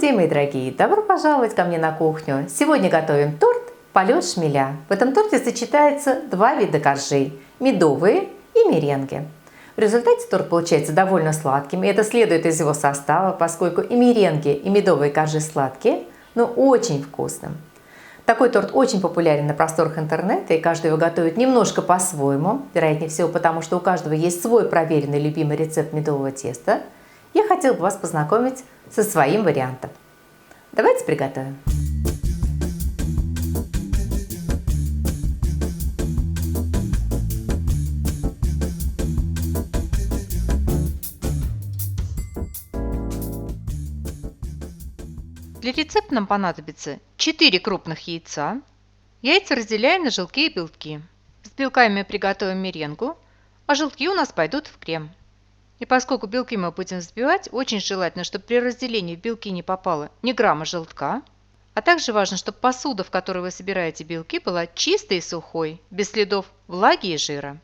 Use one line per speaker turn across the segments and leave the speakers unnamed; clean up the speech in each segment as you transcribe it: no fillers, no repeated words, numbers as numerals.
Здравствуйте, мои дорогие! Добро пожаловать ко мне на кухню. Сегодня готовим торт «Полет шмеля». В этом торте сочетаются два вида коржей – медовые и меренге. В результате торт получается довольно сладким, и это следует из его состава, поскольку и меренги, и медовые коржи сладкие, но очень вкусным. Такой торт очень популярен на просторах интернета, и каждый его готовит немножко по-своему, вероятнее всего потому, что у каждого есть свой проверенный любимый рецепт медового теста. Я хотела бы вас познакомить со своим вариантом. Давайте приготовим.
Для рецепта нам понадобится 4 крупных яйца. Яйца разделяем на желтки и белки. С белками мы приготовим меренгу, а желтки у нас пойдут в крем. И поскольку белки мы будем взбивать, очень желательно, чтобы при разделении в белки не попало ни грамма желтка, а также важно, чтобы посуда, в которой вы собираете белки, была чистой и сухой, без следов влаги и жира.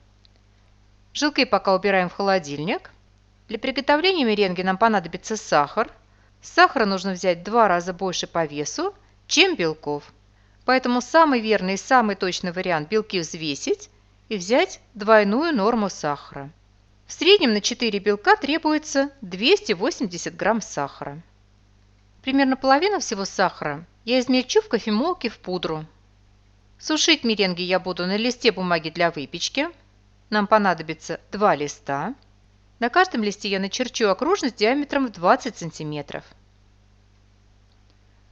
Желтки пока убираем в холодильник. Для приготовления меренги нам понадобится сахар. Сахара нужно взять в 2 раза больше по весу, чем белков. Поэтому самый верный и самый точный вариант – белки взвесить и взять двойную норму сахара. В среднем на 4 белка требуется 280 грамм сахара. Примерно половину всего сахара я измельчу в кофемолке в пудру. Сушить меренги я буду на листе бумаги для выпечки. Нам понадобится 2 листа. На каждом листе я начерчу окружность диаметром в 20 сантиметров.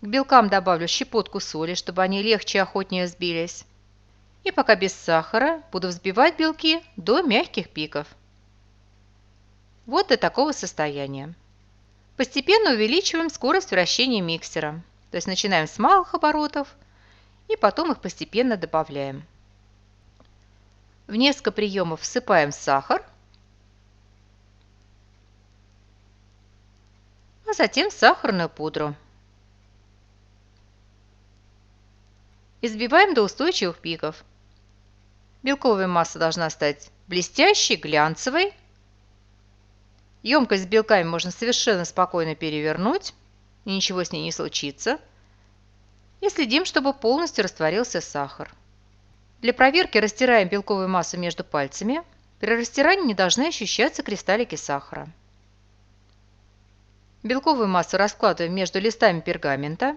К белкам добавлю щепотку соли, чтобы они легче и охотнее взбились. И пока без сахара буду взбивать белки до мягких пиков. Вот до такого состояния. Постепенно увеличиваем скорость вращения миксера. То есть начинаем с малых оборотов и потом их постепенно добавляем. В несколько приемов всыпаем сахар, а затем сахарную пудру. И взбиваем до устойчивых пиков. Белковая масса должна стать блестящей, глянцевой. Емкость с белками можно совершенно спокойно перевернуть, и ничего с ней не случится. И следим, чтобы полностью растворился сахар. Для проверки растираем белковую массу между пальцами. При растирании не должны ощущаться кристаллики сахара. Белковую массу раскладываем между листами пергамента.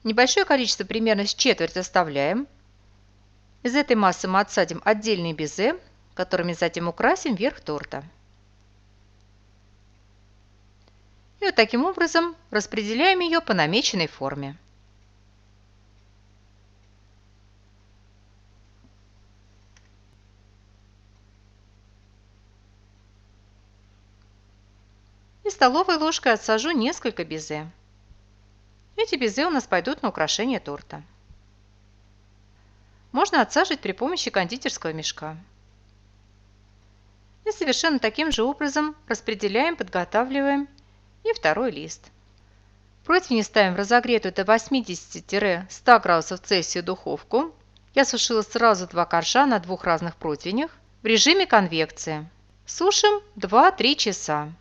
Небольшое количество, примерно с четверть, оставляем. Из этой массы мы отсадим отдельные безе, которыми затем украсим верх торта. И вот таким образом распределяем ее по намеченной форме. И столовой ложкой отсажу несколько безе. Эти безе у нас пойдут на украшение торта. Можно отсаживать при помощи кондитерского мешка. И совершенно таким же образом распределяем, подготавливаем и второй лист. Противни ставим в разогретую до 80-100 градусов Цельсия духовку. Я сушила сразу 2 коржа на 2 разных противнях в режиме конвекции. Сушим 2-3 часа.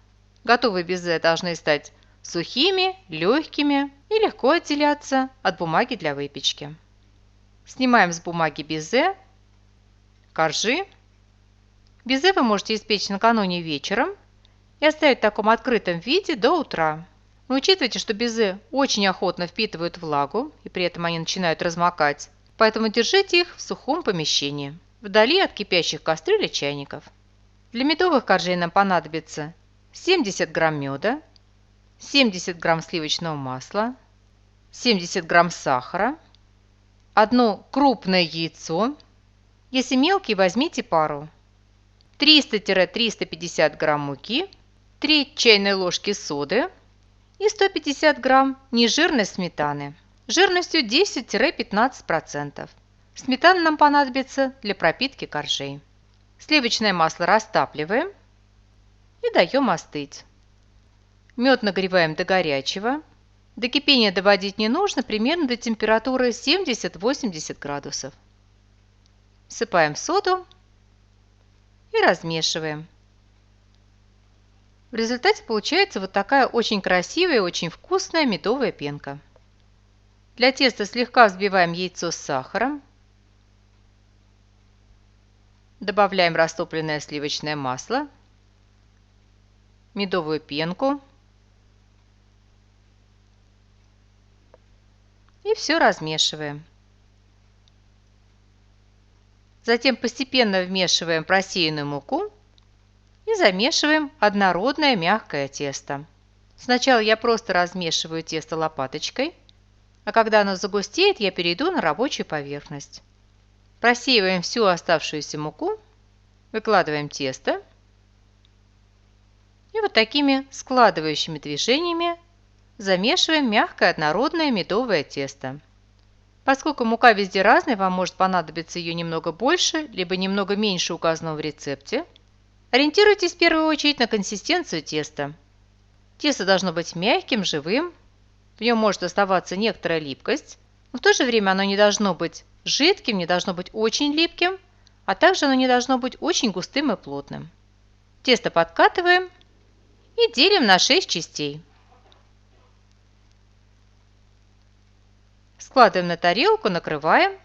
Готовые безе должны стать сухими, легкими и легко отделяться от бумаги для выпечки. Снимаем с бумаги безе, коржи. Безе вы можете испечь накануне вечером и оставить в таком открытом виде до утра. Но учитывайте, что безе очень охотно впитывают влагу, и при этом они начинают размокать, поэтому держите их в сухом помещении, вдали от кипящих кастрюль и чайников. Для медовых коржей нам понадобится 70 грамм меда, 70 грамм сливочного масла, 70 грамм сахара, одно крупное яйцо, если мелкие, возьмите пару, 300-350 грамм муки, 3 чайной ложки соды и 150 грамм нежирной сметаны жирностью 10-15%. Сметана нам понадобится для пропитки коржей. Сливочное масло растапливаем и даем остыть. Мед нагреваем до горячего. До кипения доводить не нужно, примерно до температуры 70-80 градусов. Всыпаем соду и размешиваем. В результате получается вот такая очень красивая и очень вкусная медовая пенка. Для теста слегка взбиваем яйцо с сахаром. Добавляем растопленное сливочное масло, медовую пенку и все размешиваем. Затем постепенно вмешиваем просеянную муку и замешиваем однородное мягкое тесто. Сначала я просто размешиваю тесто лопаточкой, а когда оно загустеет, я перейду на рабочую поверхность. Просеиваем всю оставшуюся муку, выкладываем тесто и вот такими складывающими движениями замешиваем мягкое однородное медовое тесто. Поскольку мука везде разная, вам может понадобиться ее немного больше, либо немного меньше указанного в рецепте. Ориентируйтесь в первую очередь на консистенцию теста. Тесто должно быть мягким, живым, в нем может оставаться некоторая липкость, но в то же время оно не должно быть жидким, не должно быть очень липким, а также оно не должно быть очень густым и плотным. Тесто подкатываем и делим на 6 частей. Складываем на тарелку, накрываем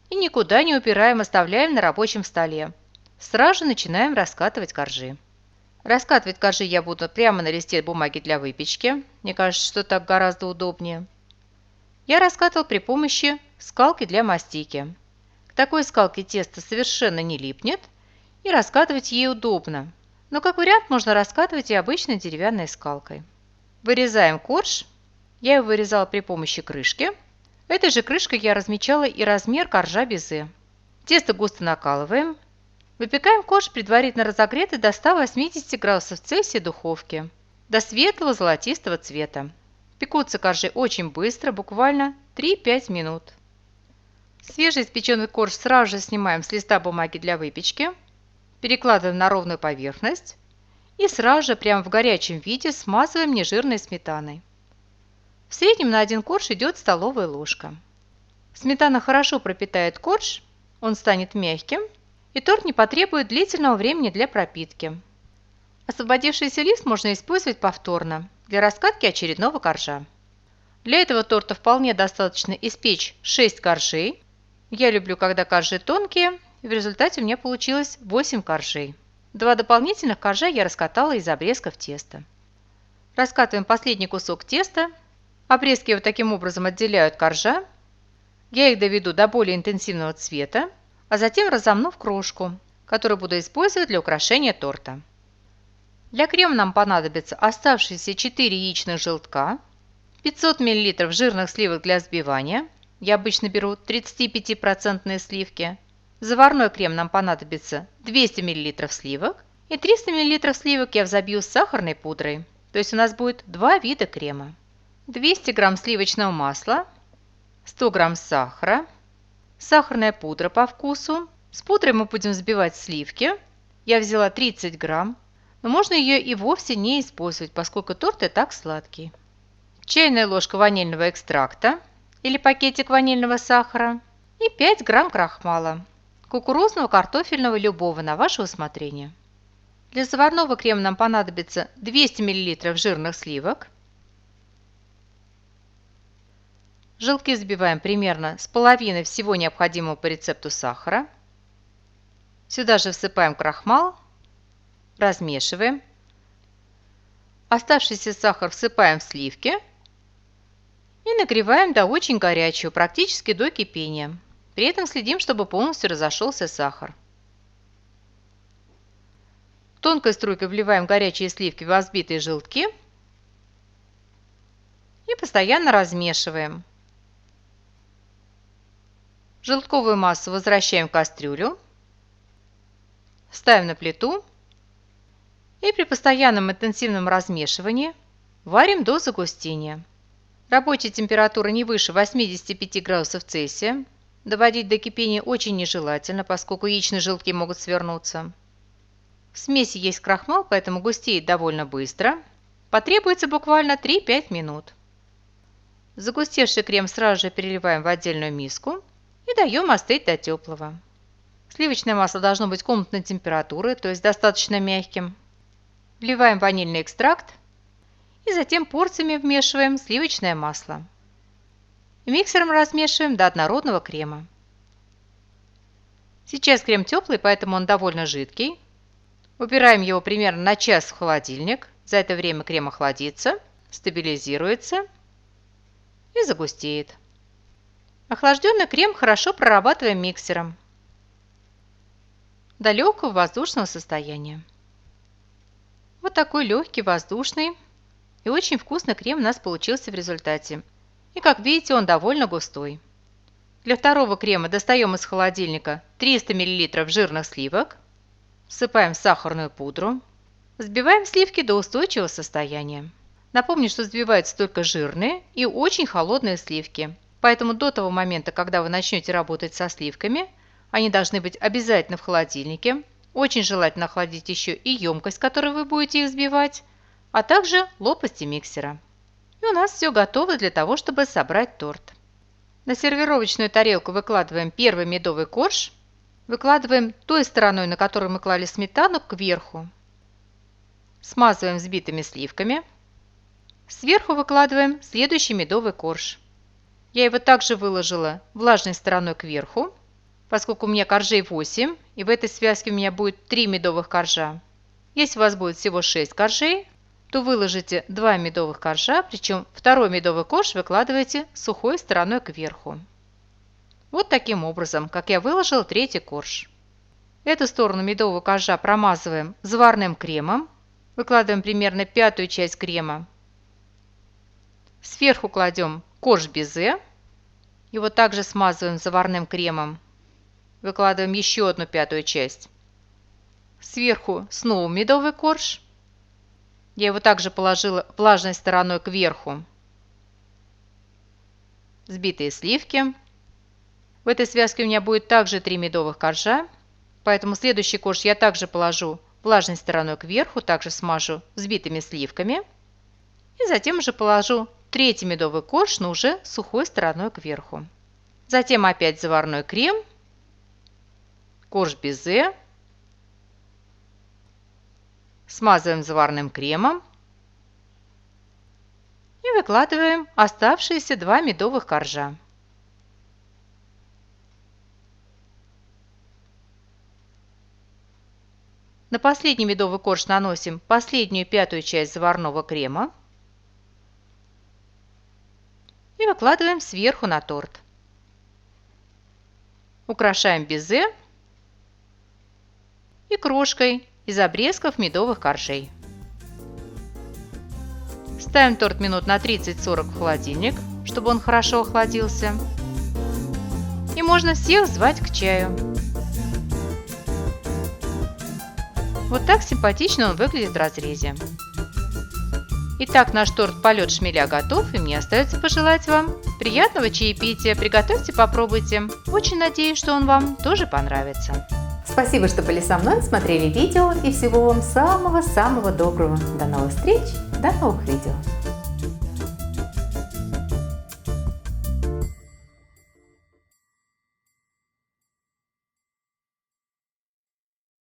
и никуда не упираем, оставляем на рабочем столе. Сразу же начинаем раскатывать коржи. Раскатывать коржи я буду прямо на листе бумаги для выпечки. Мне кажется, что так гораздо удобнее. Я раскатывал при помощи скалки для мастики. К такой скалке тесто совершенно не липнет и раскатывать ей удобно. Но как вариант можно раскатывать и обычной деревянной скалкой. Вырезаем корж. Я его вырезала при помощи крышки. Этой же крышкой я размечала и размер коржа безе. Тесто густо накалываем. Выпекаем корж предварительно разогретой до 180 градусов Цельсия духовки до светлого золотистого цвета. Пекутся коржи очень быстро, буквально 3-5 минут. Свежеиспеченный корж сразу же снимаем с листа бумаги для выпечки, перекладываем на ровную поверхность и сразу же прямо в горячем виде смазываем нежирной сметаной. В среднем на один корж идет столовая ложка. Сметана хорошо пропитает корж, он станет мягким, и торт не потребует длительного времени для пропитки. Освободившийся лист можно использовать повторно для раскатки очередного коржа. Для этого торта вполне достаточно испечь 6 коржей. Я люблю, когда коржи тонкие, и в результате у меня получилось 8 коржей. 2 дополнительных коржа я раскатала из обрезков теста. Раскатываем последний кусок теста. Обрезки вот таким образом отделяют коржа. Я их доведу до более интенсивного цвета, а затем разомну в крошку, которую буду использовать для украшения торта. Для крема нам понадобится оставшиеся 4 яичных желтка, 500 мл жирных сливок для взбивания, я обычно беру 35% сливки. В заварной крем нам понадобится 200 мл сливок и 300 мл сливок я взобью с сахарной пудрой, то есть у нас будет 2 вида крема. 200 г сливочного масла, 100 г сахара, сахарная пудра по вкусу. С пудрой мы будем взбивать сливки. Я взяла 30 грамм, но можно ее и вовсе не использовать, поскольку торт и так сладкий. Чайная ложка ванильного экстракта или пакетик ванильного сахара и 5 грамм крахмала. Кукурузного, картофельного, любого на ваше усмотрение. Для заварного крема нам понадобится 200 мл жирных сливок. Желтки взбиваем примерно с половиной всего необходимого по рецепту сахара. Сюда же всыпаем крахмал, размешиваем. Оставшийся сахар всыпаем в сливки и нагреваем до очень горячего, практически до кипения. При этом следим, чтобы полностью разошелся сахар. Тонкой струйкой вливаем горячие сливки во взбитые желтки и постоянно размешиваем. Желтковую массу возвращаем в кастрюлю, ставим на плиту и при постоянном интенсивном размешивании варим до загустения. Рабочая температура не выше 85 градусов Цельсия. Доводить до кипения очень нежелательно, поскольку яичные желтки могут свернуться. В смеси есть крахмал, поэтому густеет довольно быстро. Потребуется буквально 3-5 минут. Загустевший крем сразу же переливаем в отдельную миску и даем остыть до теплого. Сливочное масло должно быть комнатной температуры, то есть достаточно мягким. Вливаем ванильный экстракт и затем порциями вмешиваем сливочное масло. И миксером размешиваем до однородного крема. Сейчас крем теплый, поэтому он довольно жидкий. Убираем его примерно на час в холодильник. За это время крем охладится, стабилизируется и загустеет. Охлажденный крем хорошо прорабатываем миксером до легкого воздушного состояния. Вот такой легкий, воздушный и очень вкусный крем у нас получился в результате. И как видите, он довольно густой. Для второго крема достаем из холодильника 300 мл жирных сливок, всыпаем сахарную пудру, взбиваем сливки до устойчивого состояния. Напомню, что взбиваются только жирные и очень холодные сливки, поэтому до того момента, когда вы начнете работать со сливками, они должны быть обязательно в холодильнике. Очень желательно охладить еще и емкость, в которой вы будете их взбивать, а также лопасти миксера. И у нас все готово для того, чтобы собрать торт. На сервировочную тарелку выкладываем первый медовый корж, выкладываем той стороной, на которую мы клали сметану, кверху. Смазываем взбитыми сливками. Сверху выкладываем следующий медовый корж. Я его также выложила влажной стороной кверху, поскольку у меня коржей 8, и в этой связке у меня будет 3 медовых коржа. Если у вас будет всего 6 коржей, то выложите 2 медовых коржа, причем второй медовый корж выкладываете сухой стороной кверху. Вот таким образом, как я выложила третий корж. Эту сторону медового коржа промазываем заварным кремом, выкладываем примерно пятую часть крема. Сверху кладем корж безе, его также смазываем заварным кремом. Выкладываем еще одну пятую часть. Сверху снова медовый корж. Я его также положила влажной стороной кверху. Взбитые сливки. В этой связке у меня будет также 3 медовых коржа, поэтому следующий корж я также положу влажной стороной кверху, также смажу взбитыми сливками. И затем уже положу третий медовый корж, но уже сухой стороной кверху. Затем опять заварной крем, корж безе. Смазываем заварным кремом и выкладываем оставшиеся 2 медовых коржа. На последний медовый корж наносим последнюю пятую часть заварного крема и выкладываем сверху на торт. Украшаем безе и крошкой из обрезков медовых коржей. Ставим торт минут на 30-40 в холодильник, чтобы он хорошо охладился. И можно всех звать к чаю. Вот так симпатично он выглядит в разрезе. Итак, наш торт «Полет шмеля» готов, и мне остается пожелать вам приятного чаепития. Приготовьте, попробуйте. Очень надеюсь, что он вам тоже понравится.
Спасибо, что были со мной, смотрели видео, и всего вам самого-самого доброго. До новых встреч, до новых видео.